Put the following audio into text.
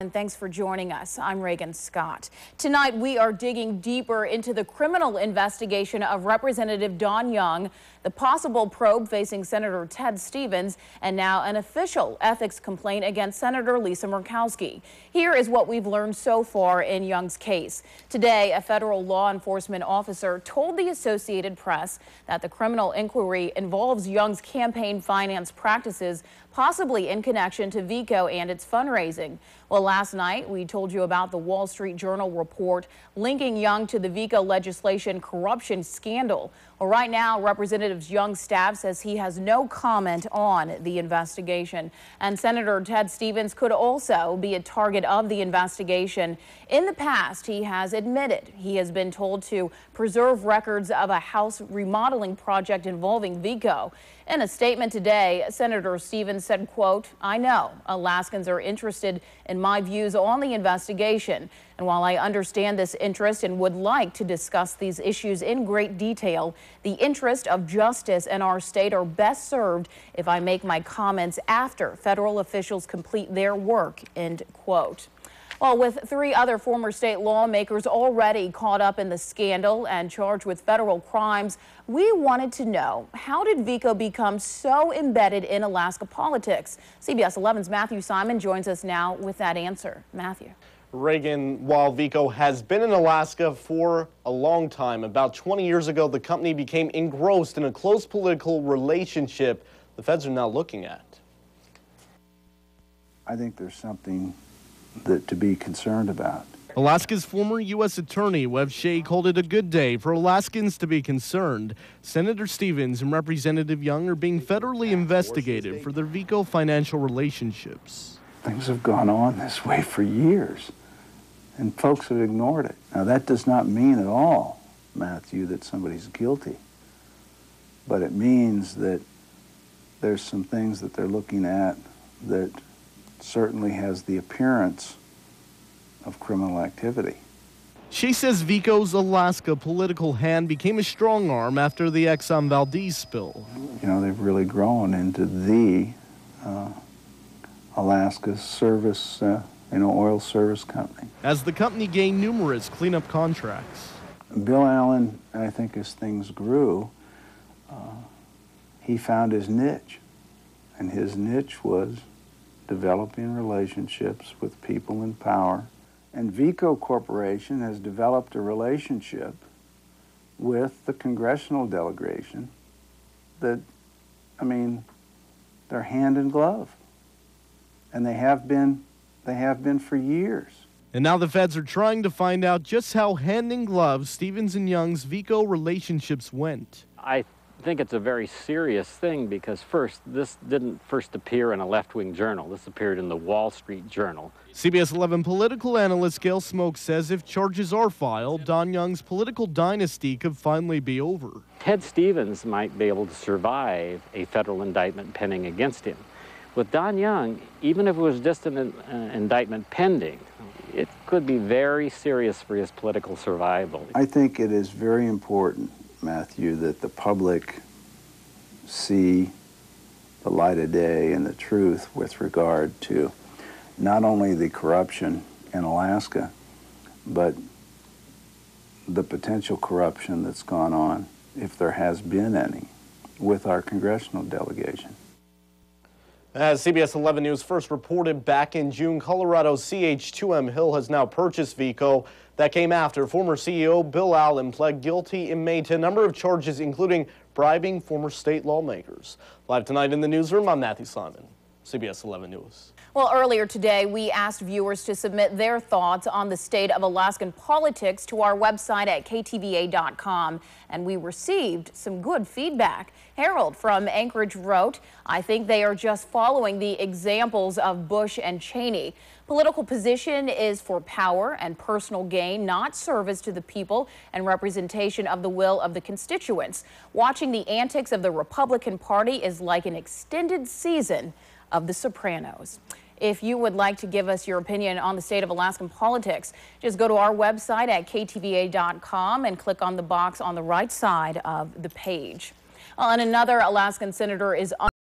And thanks for joining us. I'm Reagan Scott. Tonight, we are digging deeper into the criminal investigation of Representative Don Young, the possible probe facing Senator Ted Stevens, and now an official ethics complaint against Senator Lisa Murkowski. Here is what we've learned so far in Young's case. Today, a federal law enforcement officer told the Associated Press that the criminal inquiry involves Young's campaign finance practices, possibly in connection to VECO and its fundraising. Well, last night, we told you about the Wall Street Journal report linking Young to the VECO legislation corruption scandal. Well, right now, Representative Young's staff says he has no comment on the investigation. And Senator Ted Stevens could also be a target of the investigation. In the past, he has admitted he has been told to preserve records of a house remodeling project involving VECO. In a statement today, Senator Stevens said, quote, "I know Alaskans are interested in my views on the investigation. And while I understand this interest and would like to discuss these issues in great detail, the interest of justice in our state are best served if I make my comments after federal officials complete their work," end quote. Well, with 3 other former state lawmakers already caught up in the scandal and charged with federal crimes, we wanted to know, how did VECO become so embedded in Alaska politics? CBS 11's Matthew Simon joins us now with that answer. Matthew. Reagan, while VECO has been in Alaska for a long time, about 20 years ago, the company became engrossed in a close political relationship the feds are now looking at. I think there's something to be concerned about. Alaska's former U.S. Attorney Webb Shea called it a good day for Alaskans to be concerned. Senator Stevens and Representative Young are being federally investigated for their VECO financial relationships. Things have gone on this way for years, and folks have ignored it. Now, that does not mean at all, Matthew, that somebody's guilty, but it means that there's some things that they're looking at that certainly has the appearance of criminal activity. She says VECO's Alaska political hand became a strong arm after the Exxon Valdez spill. You know, they've really grown into the Alaska service, oil service company. As the company gained numerous cleanup contracts. Bill Allen, I think as things grew, he found his niche, and his niche was developing relationships with people in power. And VECO Corporation has developed a relationship with the congressional delegation that, they're hand in glove. And they have been for years. And now the feds are trying to find out just how hand in glove Stevens and Young's VECO relationships went. I think it's a very serious thing because this didn't first appear in a left-wing journal. This appeared in the Wall Street Journal. CBS 11 political analyst Gail Smoke says if charges are filed, Don Young's political dynasty could finally be over. Ted Stevens might be able to survive a federal indictment pending against him. With Don Young, even if it was just an indictment pending, it could be very serious for his political survival. I think it is very important, Matthew, that the public see the light of day and the truth with regard to not only the corruption in Alaska, but the potential corruption that's gone on, if there has been any, with our congressional delegation. As CBS 11 News first reported back in June, Colorado's CH2M Hill has now purchased VECO. That came after former CEO Bill Allen pled guilty in May to a number of charges, including bribing former state lawmakers. Live tonight in the newsroom, I'm Matthew Simon, CBS 11 News. Well, earlier today, we asked viewers to submit their thoughts on the state of Alaskan politics to our website at ktva.com, and we received some good feedback. Harold from Anchorage wrote, "I think they are just following the examples of Bush and Cheney. Political position is for power and personal gain, not service to the people and representation of the will of the constituents. Watching the antics of the Republican Party is like an extended season of The Sopranos." If you would like to give us your opinion on the state of Alaskan politics, just go to our website at ktva.com and click on the box on the right side of the page. And another Alaskan senator is